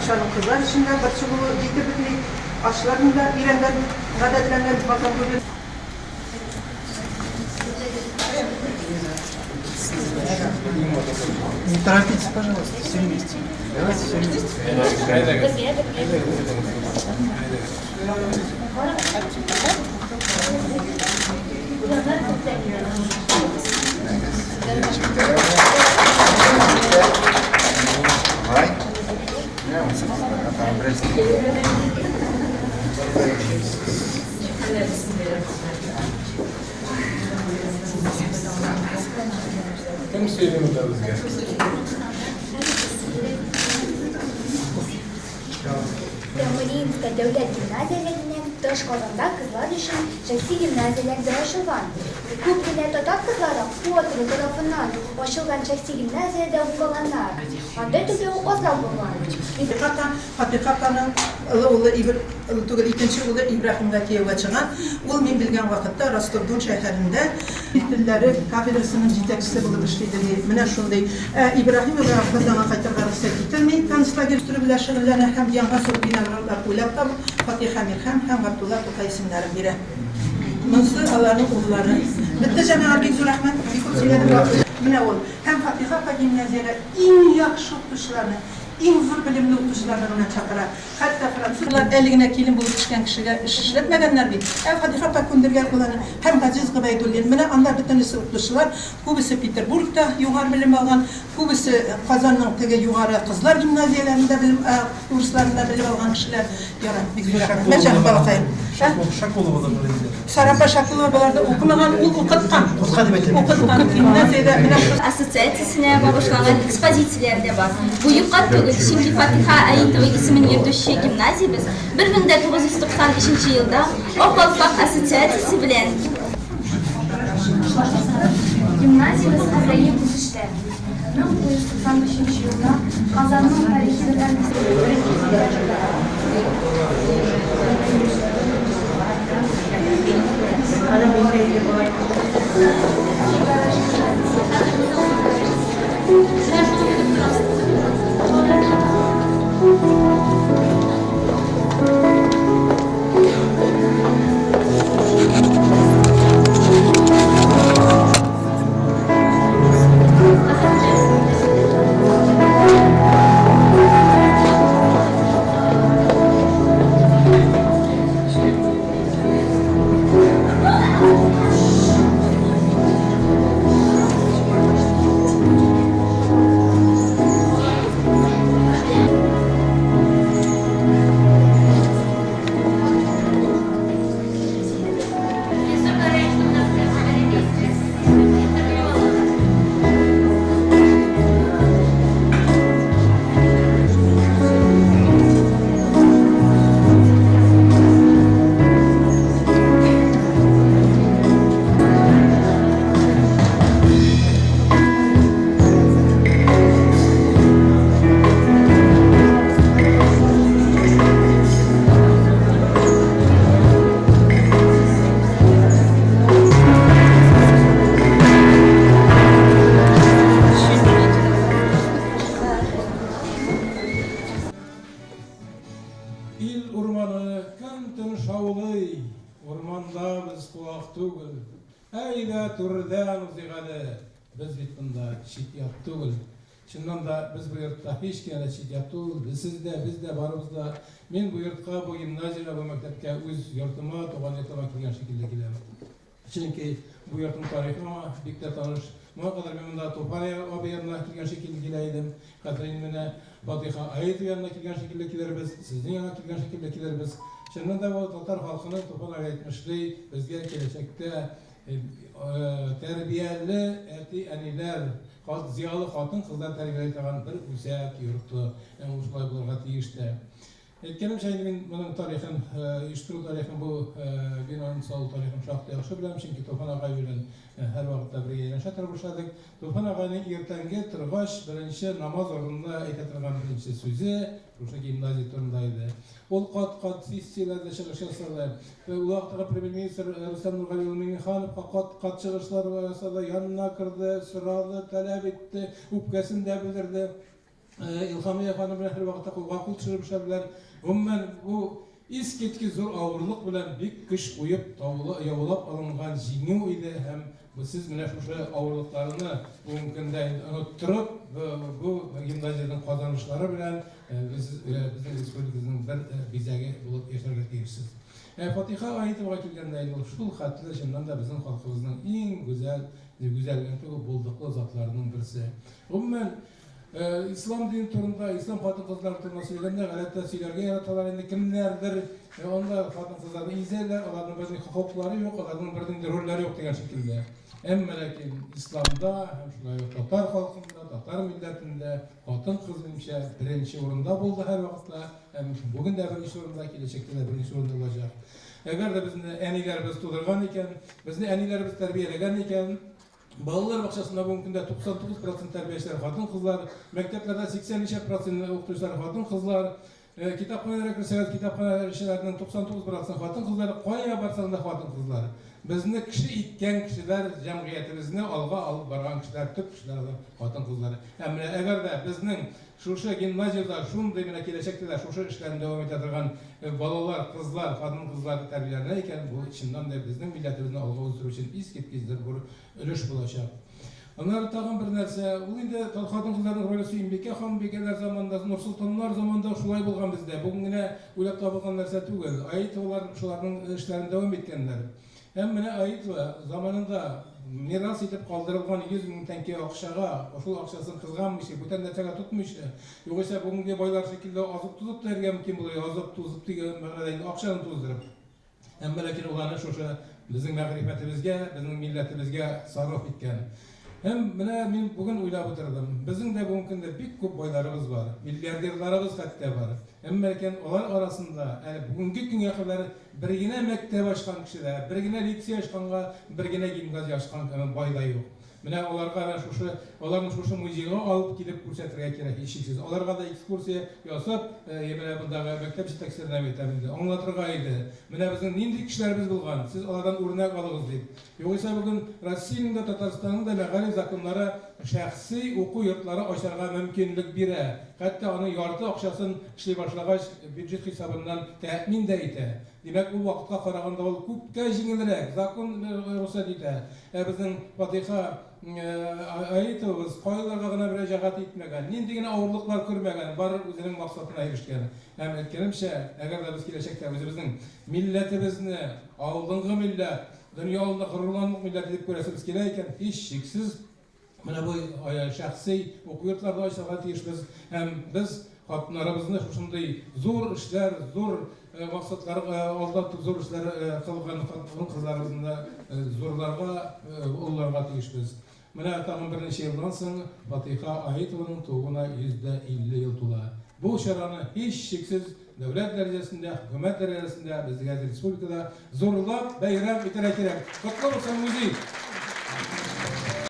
Патшаның кызлар ішінде бір чыгуу жети бүтүн ачларын да үйрөнгөн, гадатланган балдан көрүп. Не торопитесь, пожалуйста, все вместе. Давайте все вместе. Кім сөйлемі да бізге? Мариинская дәүләт гимназияләреннән тыш Казанда кызлар өчен шәхси гимназияләр ачылган. Күп кенә татар кызлары Фотор тарафыннан ачылган шәхси гимназиядә укыганнар. Анда түгел азрак булган. Хакыйкатан улы түгел икенче улы Ибраһимга кияүгә чыган. Ул мин белгән вакытта Ростов-Дон шәһәрендә телләре кафедрасының җитәкчесе булып эшләде. Менә шундый Ибраһим Казанга кайтырга рөхсәт ителми, концлагерь белән шөгыльләнә һәм яңа сор биналар уйлап табып, Фатиха Мирхәм һәм Габдулла Тукай исемнәрен бирә. Монысы аларның уллары. Бетте җәмәгать бик зур рәхмәт. Менә ул һәм Фатиха гимназияләре иң яхшы укытучыларны, иң зур белемле укытучыларны гына чакыра. Хәтта французлар әлегенә килен булып төшкән кешегә эш эшләтмәгәннәр бит. Фатиха күндергән улларны һәм Газиз Габайдуллин. Менә анда бөтенесе укытучылар, күбесе Петербургта югары белем алган, күбесе Казанның теге югары кызлар гимназияләрендә белем курсларында белем алган кешеләр. Ярар, бик зур рәхмәт. Мәҗән балакай. Шакулова да бар. Сарапа Шакулова баларда укымаган, ул укыткан. Укыткан гимназиядә менә Ассоциациясенә башлаган экспозицияләр дә бар. Бу юкка түгел, чөнки Фатиха Аитова исемен йөртүче гимназиябез 1993 елда Опалфак ассоциациясе белән Гимназиябыз хәзерге үсештә. 1993 елда Казанның тарихи Biz bit bunda çiğ değil. Şundan da biz bu yurtta hiç kere çiğ değil. Siz de biz de varımızda men bu yurtqa, bu gimnaziyaga, bu maktabga o'z yurtima, tug'an yurtima kirgan şekilde gidelim. Çünkü bu yurtning tarihi ama bikta tanış. Muhakkak ben bunda Topaniya abi yanına kirgan şekilde gideydim. Katrin mene Fatiha Aitova yanına kirgan şekilde giderimiz. Sizin yanına kirgan şekilde giderimiz. Şundan da bu Tatar halkının Topaniya etmişliği bizge gelecekte terbiyeli aniler, ziyalı hatun kızlar terbiyeli kalan bir güzel yurttu. Yani uçlay bulurga tiyişti. Etkenim şeyini ben bunun tarihin, iştiru tarihin bu binanın sağ tarihin şahtı yaxşı biləm. Çünkü Tufan Ağay bilen her vakitte bir yayın şatır başladık. Tufan Ağay'ın ertenge tırbaş birinci namaz orunda aytatırgan birinci sözü Ruşa gimnaziya turundaydı. Ol kat sessiyelerde çıkış yasadı. Ve ulaqtağı Premier Minister Rüstem Nurgaliyev Minixanov kat çıkışlar yasadı, yanına kırdı, sıralı, talep etti, upkasını da bildirdi. İlhamiye Hanım bilen her vaqtda qo'lga qo'l tushirib ishlardilar. Umuman bu isketki zo'r og'irlik bilan bek qish qo'yib yovlab olingan jingu edi ham siz mana shu og'irliklarini mumkinda unuttirib bu gimnaziyadan qozonishlari bilan bizning respublikamizning bir bezagi bo'lib yasharga tegishsiz. Fatiha oyatiga kelganda shu xatlar shundan da bizning xalqimizning eng go'zallikli bo'ldiqli zotlarining birisi. Umuman İslam dini turunda, İslam kadın kızlar turunda söylediğinde gayet söylerken yaratalar indi kimlerdir? Onda kadın kızlarını izlerler, onların birinin hukukları yok, onların birinin rolleri yok diye şekilde. Ama lakin İslam'da, hem şunlar yok, Tatar halkında, Tatar milletinde, kadın kız birinci orunda buldu her vakitte. Hem bugün de birinci orunda, gelecekte de birinci orunda olacak. Eğer de bizim enilerimiz tutulgan iken, bizim enilerimiz terbiyelegen iken, Balalar bakçasında mümkün de 99% terbiyeciler kadın kızlar, mekteplerde 80% okuyucular kadın kızlar, kitaphanelere girseniz kitaphaneler işlerinin 99% kadın kızlar, Konya'ya barsanız da kadın kızlar. Bizni kişi itken kişiler, cemiyetimizni alga alıp baran kişiler, tüp kişiler kadın kızları. Ama eğer de bizning şu gimnaziyada şunday mine gelecekteler, şu işlerini devam ettirgen balalar, kızlar, kadın kızlar terbiyelerine iken bu içinden de bizning milletimizin alga uzduru için isketkezdir bu ülüş bulacak. Onlar tağın bir nerse, bu indi kadın kızların rolü Sümbeke Han bekeler zamanında, Nursultanlar zamanında şulay bulgan bizde. Bugün yine uylap tapılgan nerse tügel. Ayet olar şuların işlerini devam etkenler. Hem mine ayet zamanında miras etip kaldırılgan 100.000 tenge akşaga, o akşasını kızganmış, bu tendeçega tutmuş. Yoksa bugün boylar şekilde azıp tuzup derken kim buluyor, azıp tuzup diye akşanı tuzdurup. Hem lakin olanı şu bizim mağribetimizge, bizim milletimizge sarraf etken. Hem men bugün uylap o'tirdim. Bizning de mümkün de bir ko'p boylarimiz var. Milyarderlarimiz hatta var. Hem lekin ular arasında bugungi kunga qadar birgina maktab ochgan kishilar, birgina litsey ochganga, birgina gimnaziya ochgan boylar yo'q. Mine onlarga onların şu muzeyga alıp gidip ko'rsatirga kerak eshiksiz. Onlarga da ekskursiya yasab, yemene bundaga maktab yetakchilarini aytamiz. Anlatırga edi. Mine bizning nindi kishilarimiz bo'lgan. Siz ulardan o'rnak oling'iz deb. Yo'qsa bugun Rossiyaning da Tatarstanning da mag'ariy zakonlari shaxsiy o'quv yurtlari ocharga mumkinlik bera. Hatto uni yorti aqshasini ishlay boshlagach byudjet hisobidan ta'min da etadi. Demak u vaqtga qaraganda ol ko'pga yengilroq zakon ruxsat etadi. Bizning Fatiha ayetimiz qoidalarga g'ana mürajaat etmagan, nendigina og'irliklar ko'rmagan, bar o'zining maqsadına erishgan. Ham aytganimcha, agar biz kelajakda o'zimizning millatimizni oldingi millat, dunyoda g'ururlanmoq millat deb ko'rasimiz kerak ekan, hech cheksiz mana bu shaxsiy o'quv yurtlarida ochilgan tegishmiz. Ham biz xotinlarimizni shunday zo'r ishlar, zo'r maqsadlar oldida zo'r ishlar qilgan qizlarimizni zo'rlarga, o'g'illarga tegishmiz. Mana tag'in bir necha yildan so'ng Fatiha Ayetovaning tug'una 150 yil to'la. Bu sharani hech cheksiz davlat darajasida, hukumat darajasida bizga respublikada zo'rlab bayram etira kerak. Qutlug' bo'lsin muzey.